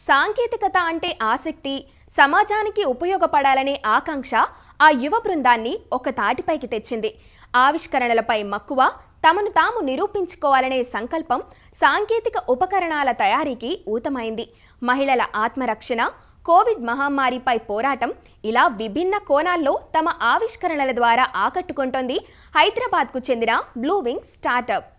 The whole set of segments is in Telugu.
సాంకేతికత అంటే ఆసక్తి, సమాజానికి ఉపయోగపడాలనే ఆకాంక్ష ఆ యువ బృందాన్ని ఒక తాటిపైకి తెచ్చింది. ఆవిష్కరణలపై మక్కువ, తమను తాము నిరూపించుకోవాలనే సంకల్పం సాంకేతిక ఉపకరణాల తయారీకి ఊతమైంది. మహిళల ఆత్మరక్షణ, కోవిడ్ మహమ్మారిపై పోరాటం, ఇలా విభిన్న కోణాల్లో తమ ఆవిష్కరణల ద్వారా ఆకట్టుకుంటోంది హైదరాబాద్కు చెందిన బ్లూ వింగ్స్ స్టార్టప్.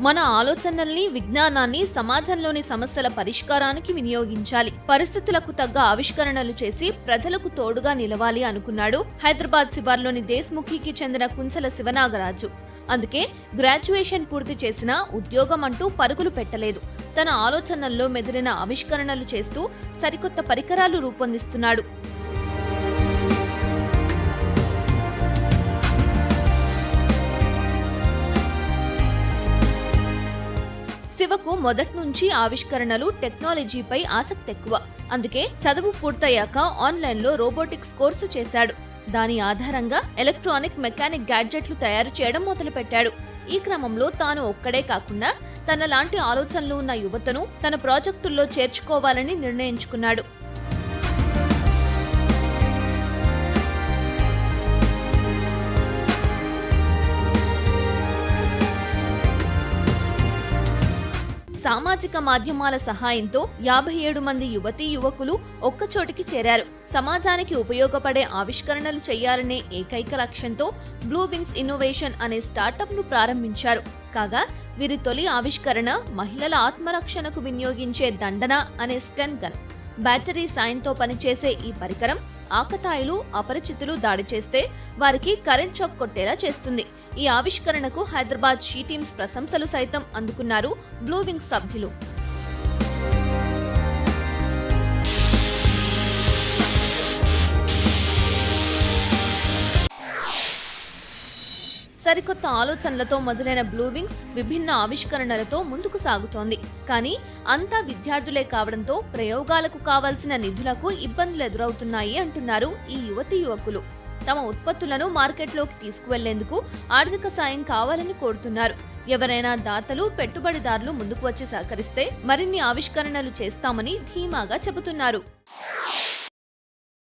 మన ఆలోచనల్ని, విజ్ఞానాన్ని సమాజంలోని సమస్యల పరిష్కారానికి వినియోగించాలి. పరిస్థితులకు తగ్గ ఆవిష్కరణలు చేసి ప్రజలకు తోడుగా నిలవాలి అనుకున్నాడు హైదరాబాద్ శివార్లోని దేశ్ముఖికి చెందిన కుంచల శివనాగరాజు. అందుకే గ్రాడ్యుయేషన్ పూర్తి చేసినా ఉద్యోగం అంటూ పరుగులు పెట్టలేదు. తన ఆలోచనల్లో మెదిలిన ఆవిష్కరణలు చేస్తూ సరికొత్త పరికరాలు రూపొందిస్తున్నాడు. శివకు మొదటి నుంచి ఆవిష్కరణలు, టెక్నాలజీపై ఆసక్తి ఎక్కువ. అందుకే చదువు పూర్తయ్యాక ఆన్లైన్లో రోబోటిక్స్ కోర్సు చేశాడు. దాని ఆధారంగా ఎలక్ట్రానిక్, మెకానిక్ గ్యాడ్జెట్లు తయారు చేయడం మొదలుపెట్టాడు. ఈ క్రమంలో తాను ఒక్కడే కాకుండా తనలాంటి ఆలోచనలు ఉన్న యువతను తన ప్రాజెక్టుల్లో చేర్చుకోవాలని నిర్ణయించుకున్నాడు. సామాజిక మాధ్యమాల సహాయంతో 57 మంది యువతీ యువకులు ఒక్కచోటికి చేరారు. సమాజానికి ఉపయోగపడే ఆవిష్కరణలు చేయాలనే ఏకైక లక్ష్యంతో బ్లూ వింగ్స్ ఇన్నోవేషన్ అనే స్టార్టప్ ను ప్రారంభించారు. కాగా వీరి తొలి ఆవిష్కరణ మహిళల ఆత్మరక్షణకు వినియోగించే దండన అనే స్టెన్ గన్. బ్యాటరీ సాయంతో పనిచేసే ఈ పరికరం ఆకతాయిలు, అపరిచితులు దాడి చేస్తే వారికి కరెంట్ షాక్ కొట్టేలా చేస్తుంది. ఈ ఆవిష్కరణకు హైదరాబాద్ షీ టీమ్స్ ప్రశంసలు సైతం అందుకున్నారు బ్లూ వింగ్స్ సభ్యులు. సరికొత్త ఆలోచనలతో మొదలైన బ్లూ వింగ్స్ విభిన్న ఆవిష్కరణలతో ముందుకు సాగుతోంది. కానీ అంతా విద్యార్థులే కావడంతో ప్రయోగాలకు కావాల్సిన నిధులకు ఇబ్బందులు ఎదురవుతున్నాయి అంటున్నారు ఈ యువతీ యువకులు. తమ ఉత్పత్తులను మార్కెట్లోకి తీసుకువెళ్లేందుకు ఆర్థిక సాయం కావాలని కోరుతున్నారు. ఎవరైనా దాతలు, పెట్టుబడిదారులు ముందుకు వచ్చి సహకరిస్తే మరిన్ని ఆవిష్కరణలు చేస్తామని ధీమాగా చెబుతున్నారు.